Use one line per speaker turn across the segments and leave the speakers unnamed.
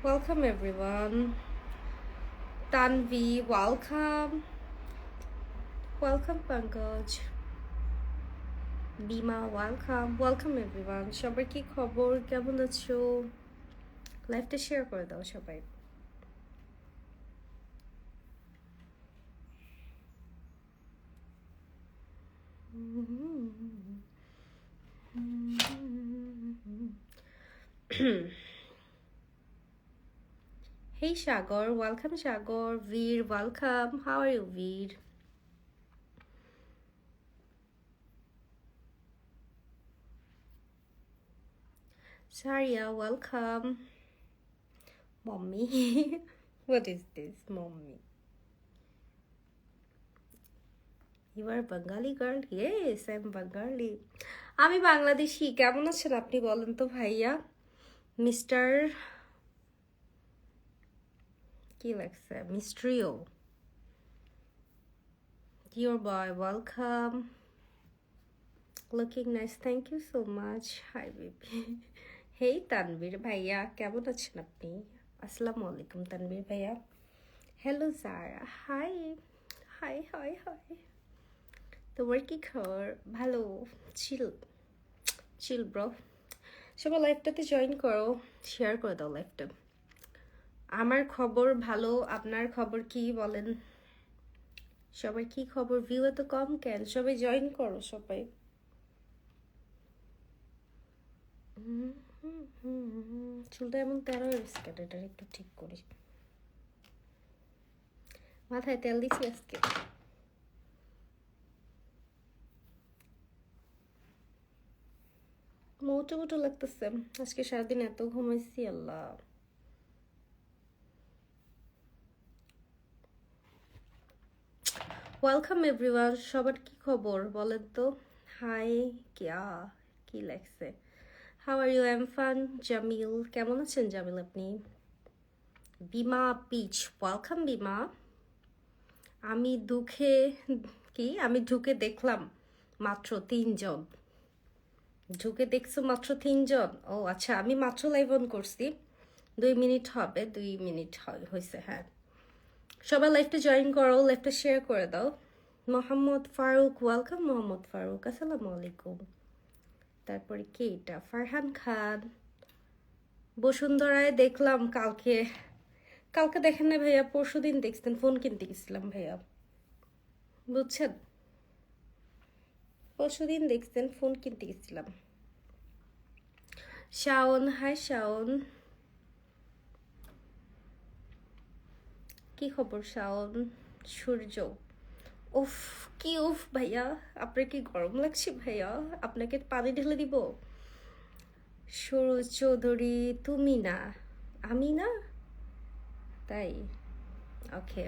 Welcome everyone. Tanvi, welcome. Welcome Pankaj. Bima, welcome. Welcome everyone. সবার কি খবর, কেমন আছো? লাইভটা শেয়ার করে দাও সবাই। Hey Shagor, welcome Shagor. Veer, welcome. How are you, Veer? Saria, welcome. Mommy. What is this, mommy? You are Bengali girl? Yes, I'm Bengali. আমি বাংলাদেশি। কেমন আছেন আপনি বলেন তো ভাইয়া? মিস্টার কি লাগছে? মিস্ট্রিও। Your boy, welcome. Looking nice. Thank you so much. Hi, baby. Hey, Tanvir ভাইয়া, কেমন আছেন আপনি? আসসালামু আলাইকুম তানভীর ভাইয়া। হ্যালো জারা, হাই হাই হাই হাই। তোমার কি খবর? ভালো। চিল চিল ব্রো। সবাই লাইভটাতে জয়েন করো, শেয়ার করে দাও লাইভটা। আমার খবর ভালো, আপনার খবর কি বলেন? সবার কি খবর? ভিউ এত কম কেন? সবাই জয়েন করো সবাই। চুলটা এমন তেরো হয়েছে, এটা একটু ঠিক করি। মাথায় তেল দিছি আজকে। মোটো মোটো লাগতেছে, আজকে সারাদিন এত ঘুমাইছি আল্লাহ। Welcome everyone. সবার কি খবর বলেন তো? হাই, কি লাগছে? How are you? এম ফান জামিল, কেমন আছেন জামিল আপনি? বিমা পিচ, ওয়েলকাম বিমা। আমি আমি ঢুকে দেখলাম মাত্র 3 জন। ঢুকে দেখছো মাত্র 3 জন? ও আচ্ছা, আমি মাত্র লাইভ অন করছি, 2 মিনিট হবে, 2 মিনিট হয়েছে। হ্যাঁ, সবাই লাইভটা জয়েন করো, লাইভটা শেয়ার করে দাও। মোহাম্মদ ফারুক, ওয়েলকাম মোহাম্মদ ফারুক, আসসালামু আলাইকুম। তারপরে কে এটা? ফারহান খান। বসুন্ধরায় দেখলাম কালকে। কালকে দেখেন না ভাইয়া, পরশু দিন দেখছেন, ফোন কিনতে গেছিলাম ভাইয়া, বুঝছেন? পরশু দিন দেখছেন, ফোন কিনতে গেছিলাম। শাওন, হাই শাওন, কি খবর শাওন? সূর্য, উফ কি উফ ভাইয়া, আপনার কি গরম লাগছে ভাইয়া? আপনাকে পানি ঢেলে দিব? সরোজ চৌধুরী, তুমি না আমি না, তাই? Okay.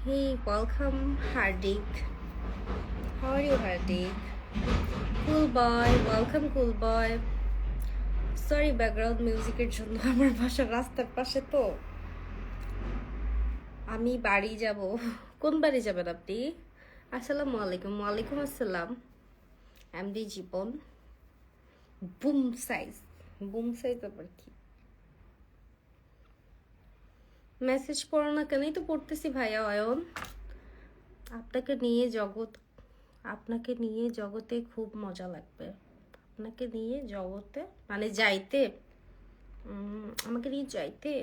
Hey welcome Hardik, how are you Hardik? Cool boy, welcome cool boy. Sorry background মিউজিকের জন্য, আমার বাসা রাস্তার পাশে তো। আমি বাড়ি যাব। কোন বাড়ি যাবেন আপনি? আসসালামু আলাইকুম। ওয়ালাইকুম আসসালাম। এমডি জীবন। বুম সাইজ, বুম সাইজ আবার কি? মেসেজ পড়ো না কেনই তো পড়তেছি ভাইয়া অয়ন। আপনাকে নিয়ে জগতে খুব মজা লাগবে। আপনাকে নিয়ে জগতে মানে যাইতে, আমাকে নিয়ে যাইতে।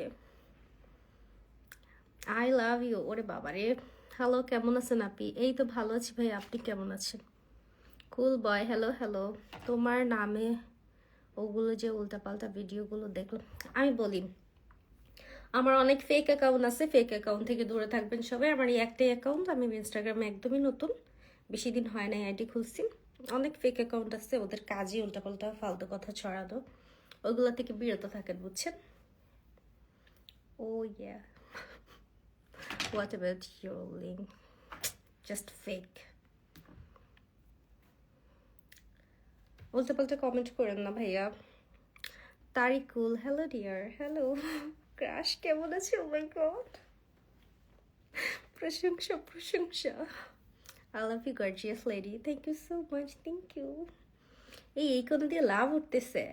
I love you. ওরে বাবারে। হ্যালো, কেমন আছেন আপনি? এই তো ভালো আছি ভাই, আপনি কেমন আছেন? কুল বয়, হ্যালো হ্যালো। তোমার নামে ওগুলো যে উল্টাপাল্টা ভিডিওগুলো দেখলাম। আমি বলি, আমার অনেক ফেক অ্যাকাউন্ট আছে, ফেক অ্যাকাউন্ট থেকে দূরে থাকবেন সবাই। আমার এই একটাই অ্যাকাউন্ট, আমি ইনস্টাগ্রামে একদমই নতুন, বেশি দিন হয় না আইডি খুলছি। অনেক ফেক অ্যাকাউন্ট আছে, ওদের কাজই উল্টাপাল্টা ফালতু কথা ছড়ানো, ওইগুলো থেকে বিরত থাকেন, বুঝছেন? Oh yeah, what about your link? Just fake. উল্টাপাল্টা কমেন্ট করেন না ভাইয়া। Tariqul, hello dear, hello. Crush কেমন আছে? ও মাই গড, প্রশংসা প্রশংসা। I love you gorgeous lady, thank you so much, thank you। এই কোনো দিয়ে লাভ উঠতেছে।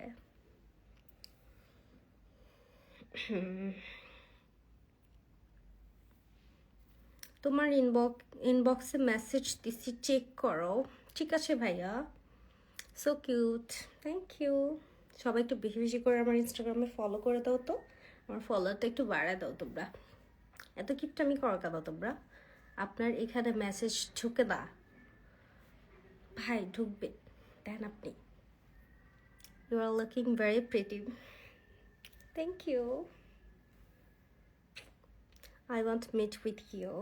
তোমার ইনবক্সে মেসেজ দিছি, চেক করো। ঠিক আছে ভাইয়া, সো কিউট, থ্যাংক ইউ। সবাই একটু বেশি বেশি করে আমার ইনস্টাগ্রামে ফলো করে দাও তো, আমার ফলোয়ারটা একটু বাড়ায় দাও তোমরা। এত কিপটামি করো কেন তোমরা? আপনার এখানে মেসেজ ঢুকে না ভাই, ঢুকবে দেন আপনি। You are looking very pretty, thank you. I want to meet with you,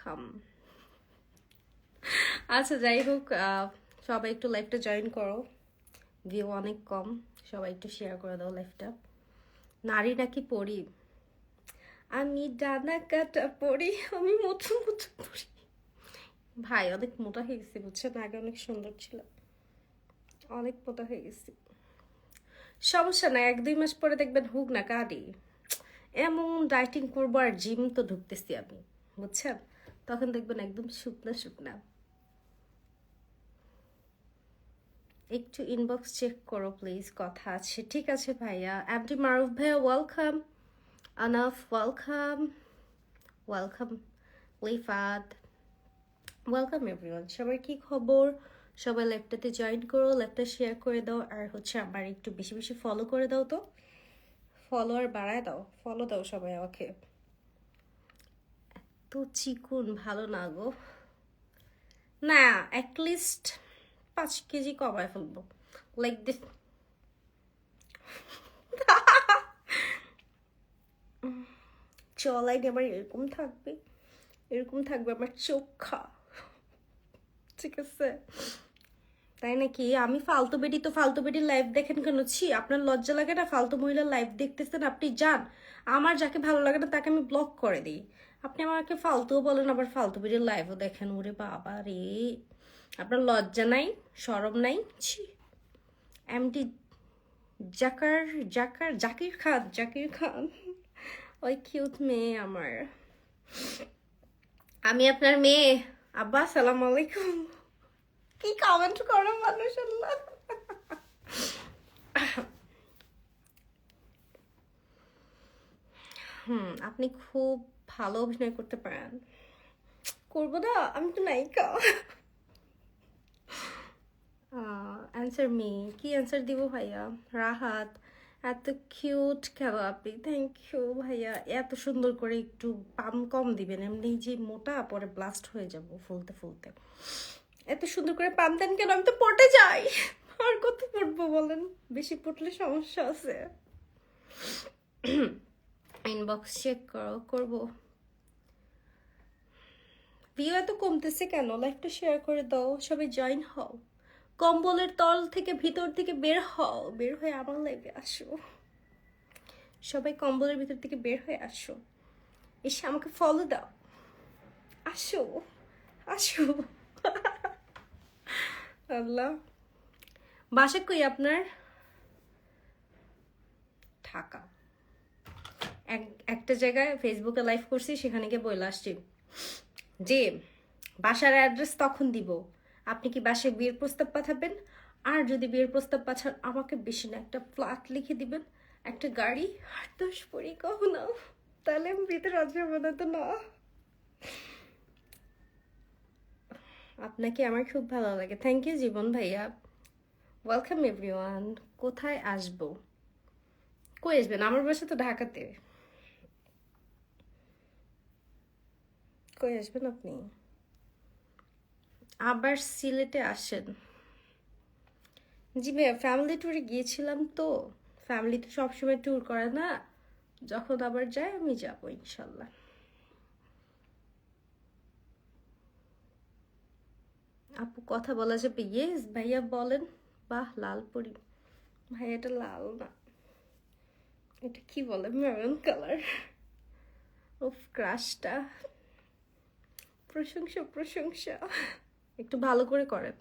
come। আচ্ছা যাই হোক, সবাই একটু লাইভটা জয়েন করো, ভিউ অনেক কম, সবাই একটু শেয়ার করে দাও লাইভটা। নারী নাকি পড়ি? আমি ডানা কাটা পড়ি, আমি মোটা মোটা পড়ি। ভাই অনেক মোটা হয়ে গেছি বুঝছেন, আগে অনেক সুন্দর ছিল, অনেক মোটা হয়ে গেছি। সমস্যা না, 1-2 মাস পরে দেখবেন হুক না কাঁদি, এমন ডাইটিং করবো আর জিম তো ঢুকতেছি আমি বুঝছেন, তখন দেখবেন একদম শুকনা শুকনা। একটু ইনবক্স চেক করো প্লিজ, কথা আছে। ঠিক আছে ভাইয়া। এমডি মারুফ ভাইয়া welcome, Anaf welcome, welcome Lifat, welcome everyone. সবার কি খবর? সবাই ল্যাপটাতে জয়েন করো, ল্যাপটা শেয়ার করে দাও, আর হচ্ছে আমার একটু বেশি বেশি ফলো করে দাও তো, ফলোয়ার বাড়ায় দাও, ফলো দাও সবাই আমাকে। তো চিকুন ভালো না গো, না অ্যাটলিস্ট 5 কেজি কমায় ফেলবো, লাইক দিস। চলাই আমার এরকম থাকবে, এরকম থাকবে আমার চোখা, ঠিক আছে? তাই নাকি? আমি ফালতু বেডি, তো ফালতু বেডির লাইভ দেখেন কেন? ছি, আপনার লজ্জা লাগে না? ফালতু মহিলার লাইভ দেখতেছেন আপনি, যান। আমার যাকে ভালো লাগে না তাকে আমি ব্লক করে দিই, আপনি আমাকে ফালতুও বলেন আবার ফালতু বেডির লাইভও দেখেন। ওরে বাবা রে, আপনার লজ্জা নাই, শরম নাই? ছি। এমডি জাকার জাকার জাকির খান, জাকির খান, ওই কিউট মেয়ে আমার। আমি আপনার মেয়ে। আব্বা আসসালামু আলাইকুম। কি কমেন্ট করো মানুষ, আল্লাহ। আপনি খুব ভালো অভিনয় করতে পারেন। করবো না, আমি তো নায়িকা। অ্যান্সার মি, কি অ্যান্সার দিব ভাইয়া? রাহাত, এত কিউট কেন আপনি? থ্যাংক ইউ ভাইয়া। এত সুন্দর করে একটু পাম কম দিবেন, এমনি যে মোটা পরে ব্লাস্ট হয়ে যাব ফুলতে ফুলতে। এত সুন্দর করে পাম দেন কেন? আমি তো পটে যাই, আর কত পড়বো বলেন? বেশি পড়লে সমস্যা আছে। ইনবক্স চেক করবো। ভিউ এত কমতেছে কেন? লাইভটা শেয়ার করে দাও, সবাই জয়েন হও। কম্বলের তল থেকে ভিতর থেকে বের হও, বের হয়ে আমার লাইভে আসো। সবাই কম্বলের ভিতর থেকে বের হয়ে আসো, এসে আমাকে ফলো দাও, আসো আসো। আল্লাহ, বাসা কই আপনার? ঢাকা। একটা জায়গায় ফেসবুকে লাইভ করছি, সেখানে গিয়ে বলে আসছি যে বাসার অ্যাড্রেস তখন দিব, আপনি কি বাসায় বিয়ের প্রস্তাব পাঠাবেন, আর যদি বিয়ের প্রস্তাব পাঠান আমাকে বেশি না একটা ফ্ল্যাট লিখে দিবেন, একটা গাড়ি, 8-10 পরি কহ না, তাহলে আমি বিয়েতে রাজি হবো না তো না। আপনাকে আমার খুব ভালো লাগে, থ্যাংক ইউ জীবন ভাইয়া। Welcome everyone. কোথায় আসবো? কই আসবেন? আমার বাসা তো ঢাকাতে। কই আসবেন আপনি? আবার সিলেটে আসেন? জি ভাইয়া, ফ্যামিলি ট্যুরে গিয়েছিলাম তো, ফ্যামিলি তো সবসময় ট্যুর করে না, যখন আবার যাই আমি যাবো ইনশাল্লাহ। আপু কথা বলা যাবে? ইয়েস ভাইয়া বলেন। বাহ, লাল পরি। ভাইয়া এটা লাল না, এটা কি বলে, মেরুন কালার। উফ, ক্রাশটা, প্রশংসা প্রশংসা। একটু ভালো করে করেন।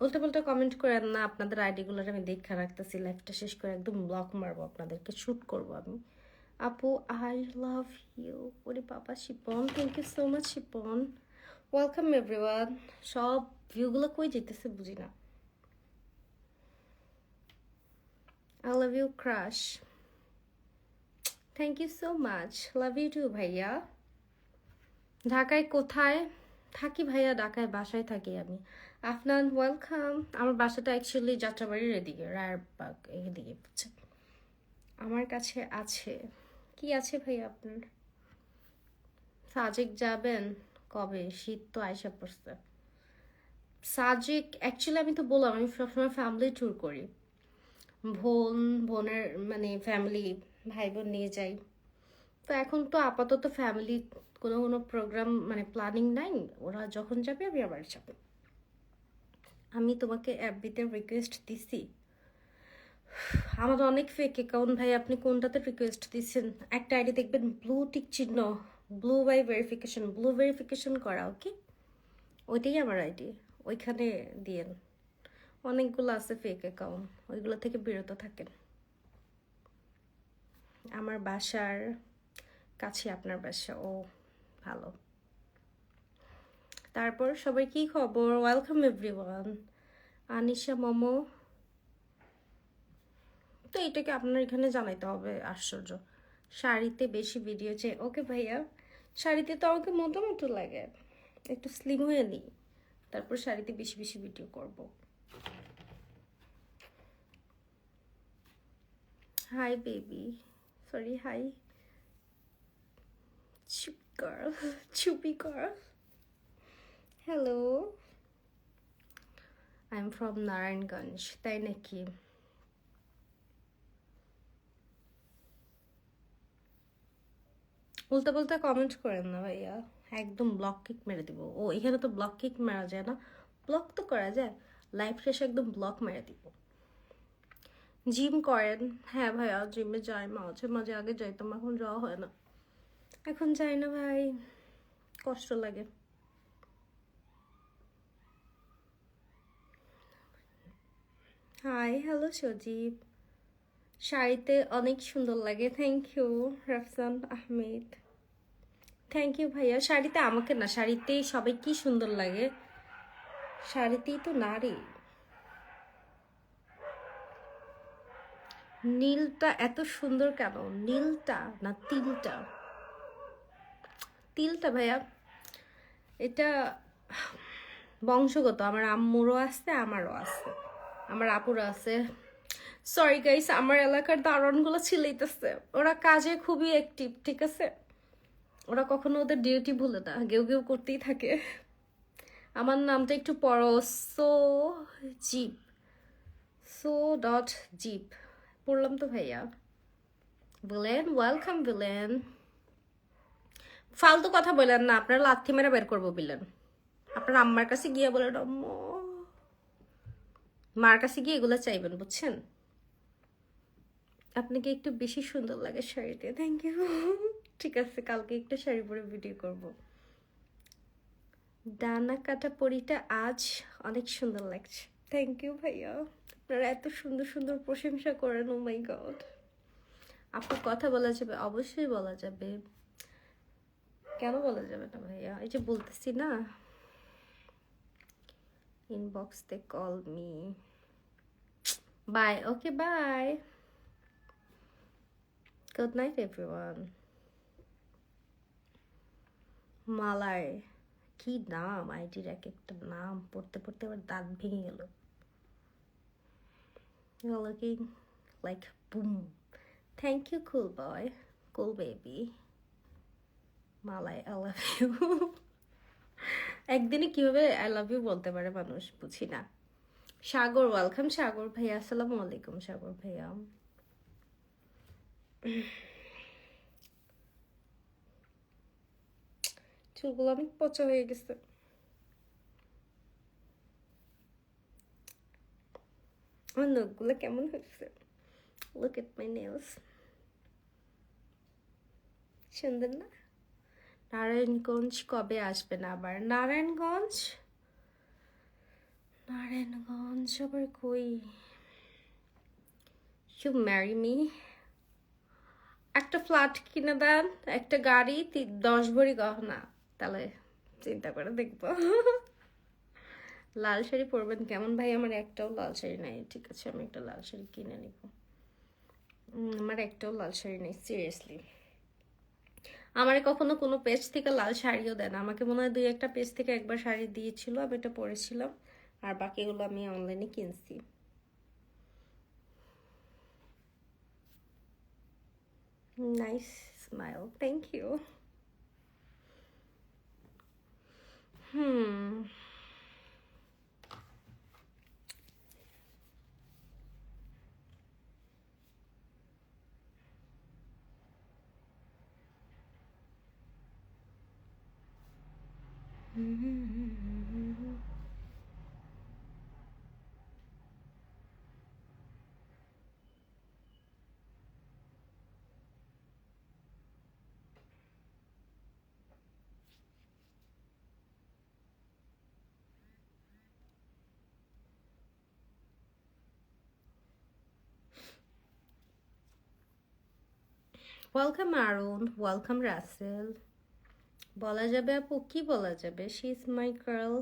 উল্টো পাল্টা কমেন্ট করেন না, আপনাদের আইডিগুলো আমি দেখে রাখতেছি, লাইফটা শেষ করে একদম ব্লক মারবো, আপনাদেরকে শ্যুট করবো আমি। আপু আই লাভ ইউ। ওরে বাবা Shipon, thank you so much Shipon, welcome everyone. সব ভিউগুলো কই যেতেছে বুঝি না। I love you crush, thank you so much, love you too ভাইয়া। ঢাকায় কোথায় থাকি ভাইয়া? ঢাকায় বাসায় থাকি আমি। আফনান ওয়েলকাম। আমার বাসাটা অ্যাকচুয়ালি যাত্রাবাড়ির এদিকে, রায়েরবাগ এদিকে বুঝছেন। আমার কাছে আছে, কি আছে ভাইয়া আপনার? সাজেক যাবেন কবে? শীত তো আইসা পড়ছে। সাজেক অ্যাকচুয়ালি আমি তো বললাম আমি সবসময় ফ্যামিলি ট্যুর করি, বোনের মানে ফ্যামিলি, ভাই বোন নিয়ে যাই। তো এখন তো আপাতত ফ্যামিলি কোনো প্রোগ্রাম মানে প্ল্যানিং নাই, ওরা যখন যাবে আমি আবার যাবো। আমি তোমাকে এফবিতে রিকোয়েস্ট দিছি, আমার অনেক ফেক অ্যাকাউন্ট ভাই, আপনি কোনটাতে রিকোয়েস্ট দিচ্ছেন? একটা আইডি দেখবেন ব্লু টিক চিহ্ন, blue by verification, blue verification করা, ওকে ওইটাই আমার আইডি, ওইখানে দিয়েন। অনেকগুলো আছে ফেক অ্যাকাউন্ট, ওইগুলো থেকে বিরত থাকেন। আমার বাসার কাছে আপনার বাসা, ও ভালো। তারপর সবাই কি খবর? Welcome everyone. আনিশা মোমো, তো এটাকে আপনার এখানে জানাইতে হবে, আশ্চর্য। শাড়িতে বেশি ভিডিও চাই, ওকে ভাইয়া। শাড়িতে তো আমাকে মোটামুটি লাগে, একটু স্লিম হয়ে নিই, তারপর শাড়িতে বেশি বেশি ভিডিও করব। হাই বেবি, সরি হাই চুপ গার্ল, চুপি girl, hello. I am from Narayanganj, তাই নাকি? উল্টা পাল্টা কমেন্ট করেন না ভাইয়া, একদম ব্লক কিক মেরে দিব। ও এখানে তো ব্লক কিক মারা যায় না, ব্লক তো করা যায়, লাইভ শেষে একদম ব্লক মেরে দিব। জিম করেন? হ্যাঁ ভাইয়া জিমে যাই মাঝে মাঝে, আগে যাইতাম, এখন যাওয়া হয় না, এখন যাই না ভাই, কষ্ট লাগে। হাই হ্যালো সজীব, শাড়িতে অনেক সুন্দর লাগে, thank you Rafsan Ahmed, thank you ভাইয়া। শাড়িতে আমাকে না, শাড়িতেই সবাই কি সুন্দর লাগে, শাড়িতেই তো নারী। নীলটা এত সুন্দর কেন? নীলটা না তিলটা? তিলটা ভাইয়া, এটা বংশগত, আমার আম্মুরও আছে, আমারও আছে, আমার আপুরও আছে। সরি গাইস, আমার এলাকার দারোয়ানগুলো ছিলাইতেছে, ওরা কাজে খুবই অ্যাক্টিভ, ঠিক আছে, ওরা কখনো ওদের ডিউটি ভুলে না, গেউ গেউ করতেই থাকে। আমার নামটা একটু পড়ো, so zip, so dot zip, পড়লাম তো ভাইয়া। বলেন ওয়েলকাম বিলেন, ফালতু কথা বললেন না, আপনার লাথি মেরে বের করবো বিলেন। আপনার আম্মার কাছে গিয়ে বলেন আম্মু, মার কাছে গিয়ে এগুলো চাইবেন বুঝছেন। আপনাকে একটু বেশি সুন্দর লাগে শাড়িতে, থ্যাংক ইউ। ঠিক আছে, কালকে একটু শাড়ি পরে ভিডিও করব। ডানা কাটা পরিটা আজ অনেক সুন্দর লাগছে, থ্যাংক ইউ ভাইয়া। আপনারা এত সুন্দর সুন্দর প্রশংসা করেন, ও মাই গড। আপনার কথা বলা যাবে? অবশ্যই বলা যাবে, কেন বলা যাবে না ভাইয়া, এই যে বলতেছি না, ইনবক্স তে call me, bye, okay bye, good night everyone. Malay, কি নাম আইডির, এক একটা নাম পড়তে পড়তে আবার দাঁত ভেঙে গেল। You're looking like boom. Thank you, cool boy, cool baby. মালাই আই লাভ ইউ। একদিনে কিভাবে আই লাভ ইউ বলতে পারে মানুষ, বুঝি না। সাগর ওয়েলকাম, সাগর ভাইয়া, আসসালামু আলাইকুম সাগর ভাইয়া। চুলগুলো অনেক পচা হয়ে গেছে। আমার নখগুলো কেমন হয়েছে, লুক এট মাই নেলস, সুন্দর না? নারায়ণগঞ্জ কবে আসবেন আবার? নারায়ণগঞ্জ নারায়ণগঞ্জ আবার কই? You marry me? একটা ফ্ল্যাট কিনে দেন, একটা গাড়ি, 10 ভরি গহনা, তাহলে চিন্তা করে দেখবো। লাল শাড়ি পরবেন কেমন ভাই? আমার একটাও লাল শাড়ি নাই। ঠিক আছে, আমি একটা লাল শাড়ি কিনে নিব। আমার একটাও লাল শাড়ি নেই, সিরিয়াসলি। আমারে কখনো কোনো পেজ থেকে লাল শাড়িও দেন, আমাকে মনে হয় 2-1টা পেজ থেকে একবার শাড়ি দিয়েছিল, আমি এটা পরেছিলাম, আর বাকিগুলো আমি অনলাইনে কিনছি। Nice smile, thank you. Welcome Arun, welcome Rasel. বলা যাবে আপু, কি বলা যাবে? She is my girl.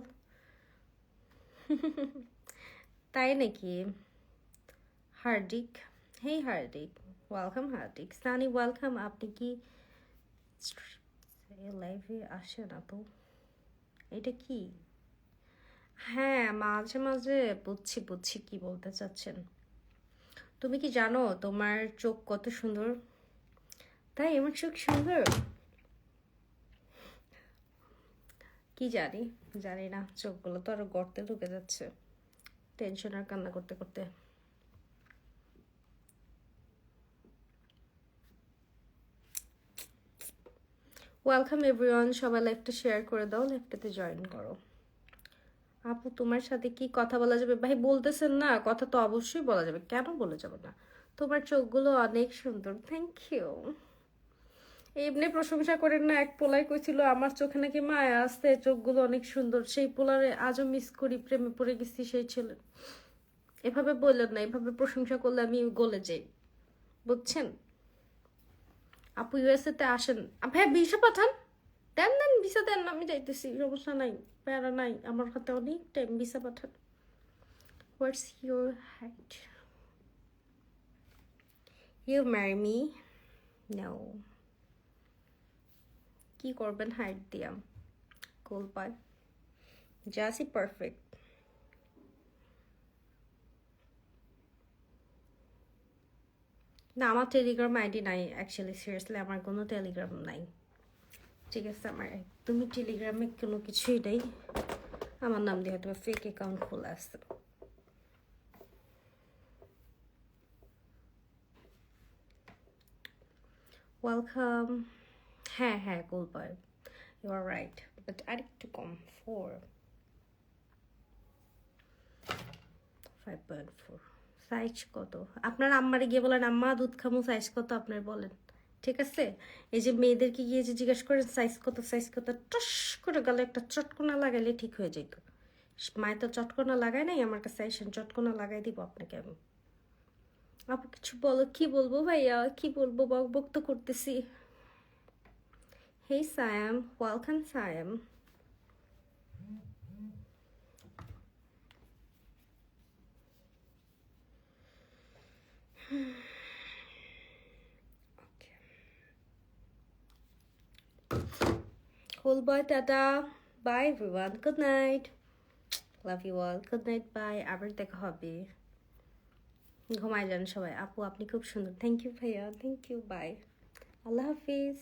তাই নাকি? Hardik, hey Hardik, welcome Hardik. Sunny welcome. আপনি কি লাইভে আসেন আপু? এটা কি? হ্যাঁ, মাঝে মাঝে বুঝছি বুঝছি কি বলতে চাচ্ছেন। তুমি কি জানো তোমার চোখ কত সুন্দর? তাই আমার চোখ সুন্দর? কি জানি, জানি না। চোখগুলো তো আরো গর্তে ঢুকে যাচ্ছে টেনশন আর কান্না করতে করতে। ওয়েলকাম এভরিওয়ান, সবাই লাইভটা শেয়ার করে দাও, লাইভটাতে জয়েন করো। আপু তোমার সাথে কি কথা বলা যাবে? ভাই বলতেছেন না, কথা তো অবশ্যই বলা যাবে, কেন বলে যাবে না? তোমার চোখগুলো অনেক সুন্দর, থ্যাংক ইউ। এমনি প্রশংসা করেন না, এক পোলাই কইছিল আমার চোখে নাকি মায়া আসতে, চোখগুলো অনেক সুন্দর, সেই পোলারে আজও মিস করি, প্রেমে পড়ে গেছি সেই ছেলে। এভাবে বললেন না, এভাবে প্রশংসা করলে আমি গলে যাই, বুঝছেন? আপু ইউএসএ তে আসেন, ভাইয়া ভিসা পাঠান, দেন দেন ভিসা দেন, আমি যাইতেছি, সমস্যা নাই, প্যারা নাই, আমার হাতে অনেক টাইম, ভিসা পাঠান। What's your height? You marry me? No. কি করবেন হাইট দিয়া? কুল পায়, জাসি পারফেক্ট। না, আমার টেলিগ্রাম আইডি নাই অ্যাকচুয়ালি, সিরিয়াসলি আমার কোনো টেলিগ্রাম নাই। ঠিক আছে, আমার একদমই টেলিগ্রামে কোনো কিছুই নেই। আমার নাম দিয়ে হয়তো ফেক অ্যাকাউন্ট খোলা আছে। ওয়েলকাম। হ্যাঁ হ্যাঁ, কুল পায়, ইউ আর রাইট, বাট আরেকটু কম, 5.4। সাইজ কত? আপনার আম্মারে গিয়ে বলেন, আম্মা দুধ খামু, সাইজ কত আপনার বলেন, ঠিক আছে? এই যে মেয়েদেরকে গিয়ে যে জিজ্ঞেস করেন সাইজ কত, সাইজ কত, টস করে গেলে একটা চটকনা লাগাইলে ঠিক হয়ে যেত। মায়ে তো চটকনা লাগায় নাই, আমার কাছে আইসেন, চটকনা লাগাই দিব আপনাকে আমি। আপু কিছু বলো। কি বলবো ভাইয়া, কি বলবো, বক বক তো করতেছি। হেই সায়াম, welcome সায়াম। Cool boy, tata. Bye everyone. Good night. Love you all. Good night. Bye. আবার দেখা হবে। ঘুমায় যান সবাই। আপু আপনি খুব সুন্দর। থ্যাংক ইউ ভাইয়া, থ্যাংক ইউ। বাই, আল্লাহ হাফিজ।